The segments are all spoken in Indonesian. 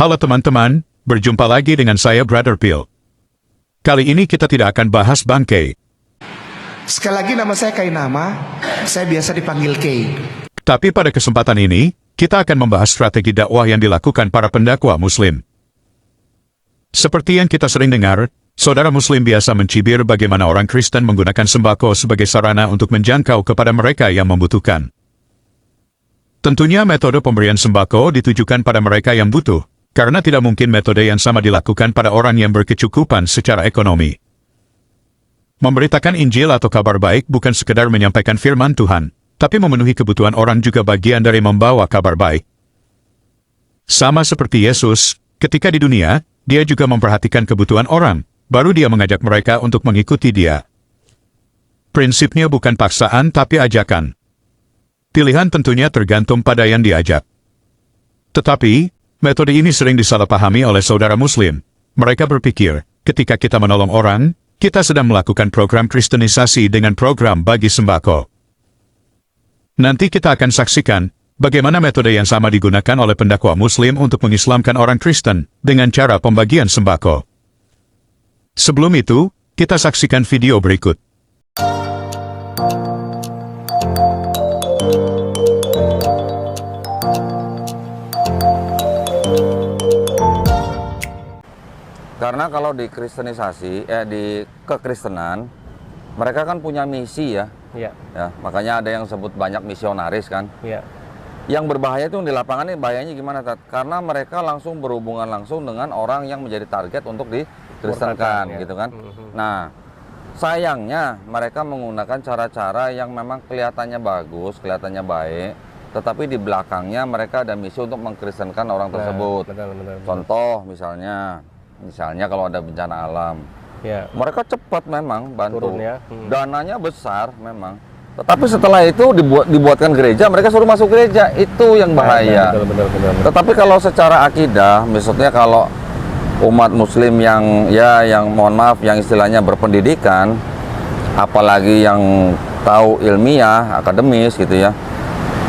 Halo teman-teman, berjumpa lagi dengan saya Brother Phil. Kali ini kita tidak akan bahas bangkai. Sekali lagi nama saya Kainama, saya biasa dipanggil Kay. Tapi pada kesempatan ini, kita akan membahas strategi dakwah yang dilakukan para pendakwa Muslim. Seperti yang kita sering dengar, saudara Muslim biasa mencibir bagaimana orang Kristen menggunakan sembako sebagai sarana untuk menjangkau kepada mereka yang membutuhkan. Tentunya metode pemberian sembako ditujukan pada mereka yang butuh, karena tidak mungkin metode yang sama dilakukan pada orang yang berkecukupan secara ekonomi. Memberitakan Injil atau kabar baik bukan sekedar menyampaikan firman Tuhan, tapi memenuhi kebutuhan orang juga bagian dari membawa kabar baik. Sama seperti Yesus, ketika di dunia, dia juga memperhatikan kebutuhan orang, baru dia mengajak mereka untuk mengikuti dia. Prinsipnya bukan paksaan tapi ajakan. Pilihan tentunya tergantung pada yang diajak. Tetapi, metode ini sering disalahpahami oleh saudara Muslim. Mereka berpikir, ketika kita menolong orang, kita sedang melakukan program kristenisasi dengan program bagi sembako. Nanti kita akan saksikan bagaimana metode yang sama digunakan oleh pendakwa Muslim untuk mengislamkan orang Kristen dengan cara pembagian sembako. Sebelum itu, kita saksikan video berikut. Karena kalau di kristenisasi, di kekristenan, mereka kan punya misi ya. Iya. Ya, makanya ada yang sebut banyak misionaris kan. Iya. Yang berbahaya itu di lapangan ini bahayanya gimana, Tat? Karena mereka langsung berhubungan langsung dengan orang yang menjadi target untuk dikristenkan, Ya. gitu kan. Nah, sayangnya mereka menggunakan cara-cara yang memang kelihatannya bagus, kelihatannya baik, tetapi di belakangnya mereka ada misi untuk mengkristenkan orang tersebut. Betul. Contoh misalnya kalau ada bencana alam, Ya. mereka cepat memang bantu, Turun ya. dananya besar memang. Tetapi setelah itu dibuatkan gereja, mereka suruh masuk gereja, itu yang bahaya. Betul. Tetapi kalau secara akidah, maksudnya kalau umat Muslim yang mohon maaf, yang istilahnya berpendidikan, apalagi yang tahu ilmiah, akademis gitu ya,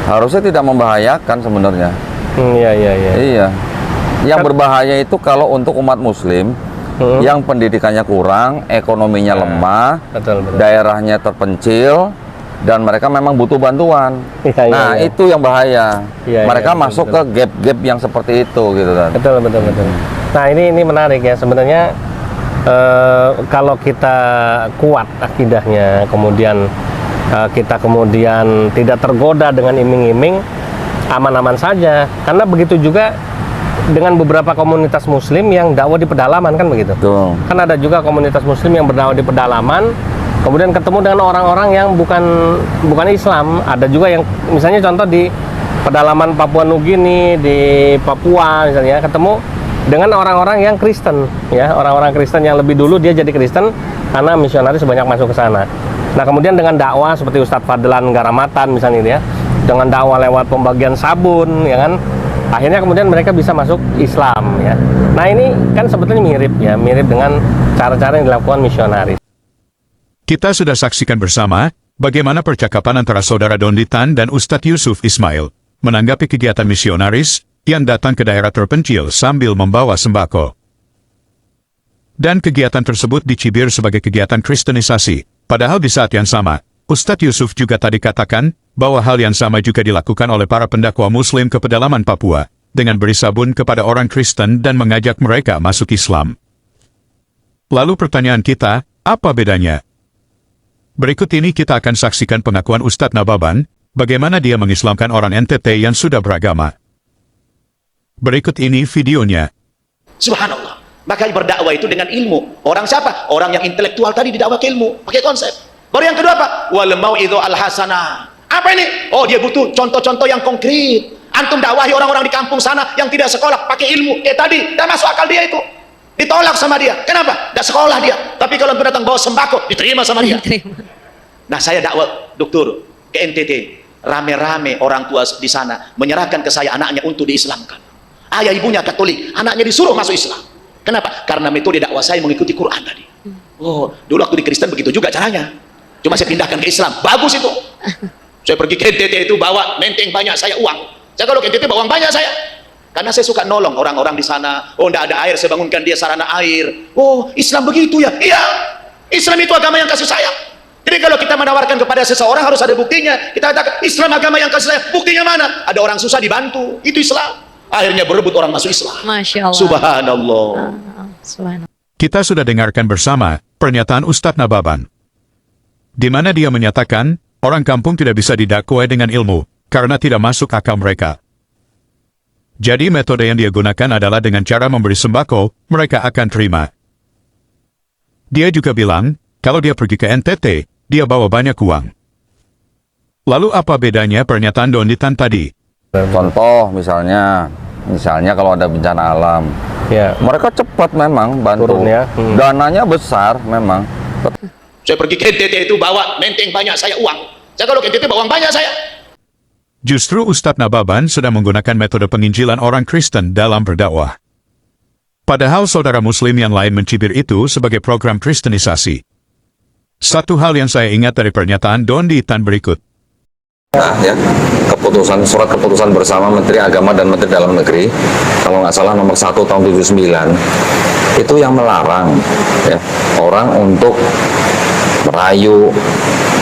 harusnya tidak membahayakan sebenarnya. Iya. Iya. Yang berbahaya itu kalau untuk umat Muslim yang pendidikannya kurang, ekonominya lemah, Betul. daerahnya terpencil, dan mereka memang butuh bantuan. Iya. Itu yang bahaya. Iya, Mereka betul, masuk betul. ke gap-gap yang seperti itu, gitu kan. Betul. Nah, ini menarik ya sebenarnya. Kalau kita kuat akidahnya, kemudian kita kemudian tidak tergoda dengan iming-iming, aman-aman saja. Karena begitu juga dengan beberapa komunitas Muslim yang dakwah di pedalaman, kan begitu. Tuh. Kan ada juga komunitas Muslim yang berdakwah di pedalaman, kemudian ketemu dengan orang-orang yang bukan Islam. Ada juga yang misalnya contoh di pedalaman Papua Nugini, di Papua misalnya, ketemu dengan orang-orang yang Kristen, ya, orang-orang Kristen yang lebih dulu dia jadi Kristen karena misionaris banyak masuk ke sana. Nah, kemudian dengan dakwah seperti Ustadz Fadlan Garamatan misalnya, ya, dengan dakwah lewat pembagian sabun, ya kan, akhirnya kemudian mereka bisa masuk Islam, ya. Nah, ini kan sebetulnya mirip dengan cara-cara yang dilakukan misionaris. Kita sudah saksikan bersama bagaimana percakapan antara saudara Dondi Tan dan Ustadz Yusuf Ismail menanggapi kegiatan misionaris yang datang ke daerah terpencil sambil membawa sembako. Dan kegiatan tersebut dicibir sebagai kegiatan kristenisasi, padahal di saat yang sama, Ustadz Yusuf juga tadi katakan bahwa hal yang sama juga dilakukan oleh para pendakwa Muslim ke pedalaman Papua, dengan beri sabun kepada orang Kristen dan mengajak mereka masuk Islam. Lalu pertanyaan kita, apa bedanya? Berikut ini kita akan saksikan pengakuan Ustadz Nababan, bagaimana dia mengislamkan orang NTT yang sudah beragama. Berikut ini videonya. Subhanallah. Maka berdakwah itu dengan ilmu. Orang siapa? Orang yang intelektual tadi didakwah ke ilmu, pakai konsep. Baru yang kedua apa? Wal mau'idhu al-hasanah. Apa ini? Oh, dia butuh contoh-contoh yang konkret. Antum dakwahi orang-orang di kampung sana yang tidak sekolah, pakai ilmu. Tadi, tidak masuk akal dia itu. Ditolak sama dia. Kenapa? Tidak sekolah dia. Tapi kalau antum datang bawa sembako, diterima sama dia. Nah, saya dakwah dokter ke NTT. Rame-rame orang tua di sana menyerahkan ke saya anaknya untuk diislamkan. Ayah ibunya Katolik, anaknya disuruh masuk Islam. Kenapa? Karena metode dakwah saya mengikuti Quran tadi. Oh, dulu waktu di Kristen begitu juga caranya. Cuma saya pindahkan ke Islam. Bagus itu. Saya pergi ke NTT itu bawa menteng banyak saya uang. Saya kalau ke NTT bawa uang banyak saya. Karena saya suka nolong orang-orang di sana. Oh, tidak ada air, saya bangunkan dia sarana air. Oh, Islam begitu ya? Iya, Islam itu agama yang kasih sayang. Jadi kalau kita menawarkan kepada seseorang harus ada buktinya. Kita katakan Islam agama yang kasih sayang. Buktinya mana? Ada orang susah dibantu. Itu Islam. Akhirnya berebut orang masuk Islam. Masya Allah. Subhanallah. Subhanallah. Kita sudah dengarkan bersama pernyataan Ustadz Nababan, di mana dia menyatakan orang kampung tidak bisa didakwai dengan ilmu karena tidak masuk akal mereka. Jadi metode yang dia gunakan adalah dengan cara memberi sembako, mereka akan terima. Dia juga bilang, kalau dia pergi ke NTT, dia bawa banyak uang. Lalu apa bedanya pernyataan Donditan tadi? Contoh misalnya kalau ada bencana alam, Ya. mereka cepat memang bantu. Turun ya. Dananya besar memang. Saya pergi ke NTT itu bawa menteng banyak saya uang. Saya kalau ke NTT bawa uang banyak saya. Justru Ustadz Nababan sedang menggunakan metode penginjilan orang Kristen dalam berdakwah. Padahal saudara Muslim yang lain mencibir itu sebagai program kristenisasi. Satu hal yang saya ingat dari pernyataan Donditan berikut. Nah, ya, surat keputusan bersama Menteri Agama dan Menteri Dalam Negeri, kalau nggak salah nomor 1 tahun 79, itu yang melarang ya, orang untuk merayu,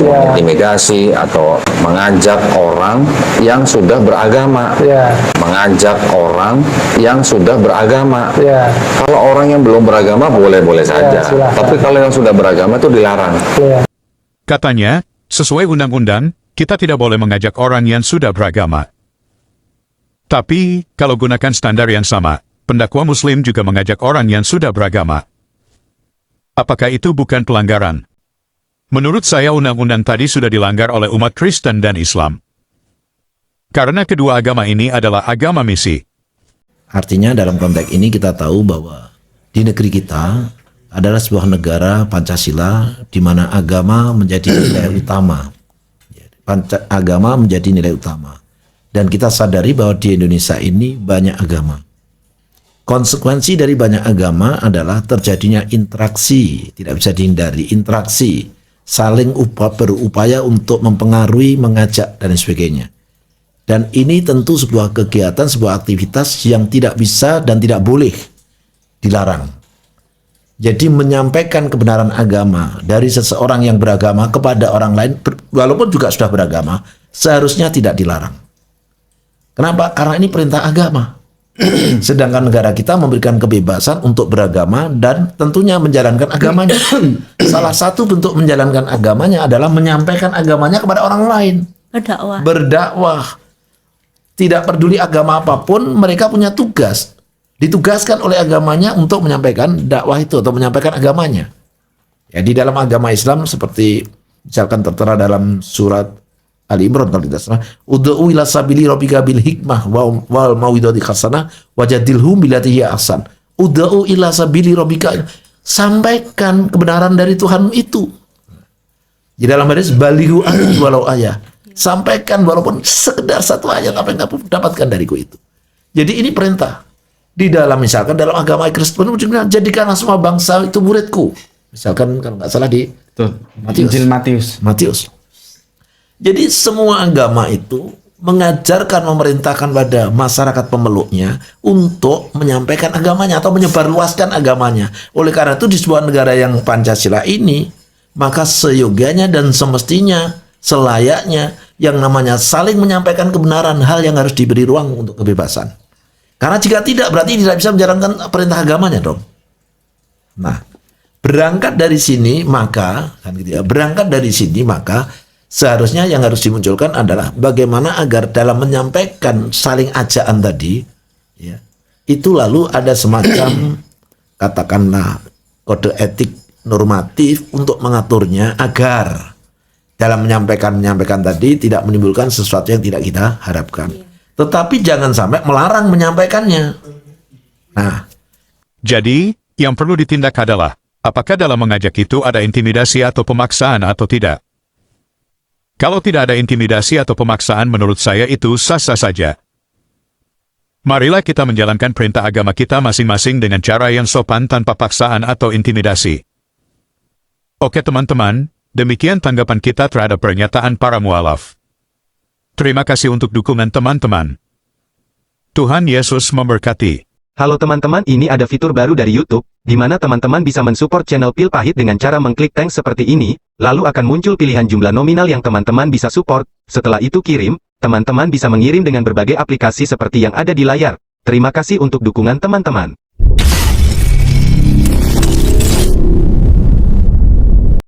intimidasi atau mengajak orang yang sudah beragama, mengajak orang yang sudah beragama. Kalau orang yang belum beragama boleh-boleh saja, tapi kalau yang sudah beragama itu dilarang. Katanya, sesuai undang-undang, kita tidak boleh mengajak orang yang sudah beragama. Tapi, kalau gunakan standar yang sama, pendakwa Muslim juga mengajak orang yang sudah beragama. Apakah itu bukan pelanggaran? Menurut saya undang-undang tadi sudah dilanggar oleh umat Kristen dan Islam. Karena kedua agama ini adalah agama misi. Artinya dalam konteks ini kita tahu bahwa di negeri kita adalah sebuah negara Pancasila di mana agama menjadi nilai utama. Agama menjadi nilai utama. Dan kita sadari bahwa di Indonesia ini banyak agama. Konsekuensi dari banyak agama adalah terjadinya interaksi, tidak bisa dihindari, interaksi, saling berupaya untuk mempengaruhi, mengajak, dan sebagainya. Dan ini tentu sebuah kegiatan, sebuah aktivitas yang tidak bisa dan tidak boleh dilarang. Jadi menyampaikan kebenaran agama dari seseorang yang beragama kepada orang lain, walaupun juga sudah beragama, seharusnya tidak dilarang. Kenapa? Karena ini perintah agama. Sedangkan negara kita memberikan kebebasan untuk beragama dan tentunya menjalankan agamanya. Salah satu bentuk menjalankan agamanya adalah menyampaikan agamanya kepada orang lain. Berdakwah. Tidak peduli agama apapun, mereka punya tugas. Ditugaskan oleh agamanya untuk menyampaikan dakwah itu atau menyampaikan agamanya. Ya, di dalam agama Islam seperti misalkan tertera dalam surat Ali Imran kalau tidak salah, ud'u ila sabili rabbika bil hikmah wal mau'izati hasanah wajadilhum billati hiya ahsan. Ud'u ila sabili rabbika, sampaikan kebenaran dari Tuhan itu. Di dalam hadis balighu anni walau ayah. Sampaikan walaupun sekedar satu ayat apa yang kamu dapatkan dariku itu. Jadi ini perintah. Di dalam misalkan dalam agama Kristen jadikanlah semua bangsa itu muridku. Misalkan kalau nggak salah di Matius. Jadi semua agama itu mengajarkan, memerintahkan pada masyarakat pemeluknya untuk menyampaikan agamanya atau menyebarluaskan agamanya. Oleh karena itu di sebuah negara yang Pancasila ini, maka seyogianya dan semestinya, selayaknya yang namanya saling menyampaikan kebenaran, hal yang harus diberi ruang untuk kebebasan. Karena jika tidak, berarti tidak bisa menjalankan perintah agamanya dong. Nah, berangkat dari sini maka seharusnya yang harus dimunculkan adalah bagaimana agar dalam menyampaikan saling ajakan tadi, ya, itu lalu ada semacam katakanlah kode etik normatif untuk mengaturnya agar dalam menyampaikan tadi tidak menimbulkan sesuatu yang tidak kita harapkan. Tetapi jangan sampai melarang menyampaikannya. Nah, jadi yang perlu ditindak adalah apakah dalam mengajak itu ada intimidasi atau pemaksaan atau tidak? Kalau tidak ada intimidasi atau pemaksaan, menurut saya itu sah-sah saja. Marilah kita menjalankan perintah agama kita masing-masing dengan cara yang sopan tanpa paksaan atau intimidasi. Oke teman-teman, demikian tanggapan kita terhadap pernyataan para mualaf. Terima kasih untuk dukungan teman-teman. Tuhan Yesus memberkati. Halo teman-teman, ini ada fitur baru dari YouTube, di mana teman-teman bisa mensupport channel Pil Pahit dengan cara mengklik thanks seperti ini, lalu akan muncul pilihan jumlah nominal yang teman-teman bisa support. Setelah itu kirim, teman-teman bisa mengirim dengan berbagai aplikasi seperti yang ada di layar. Terima kasih untuk dukungan teman-teman.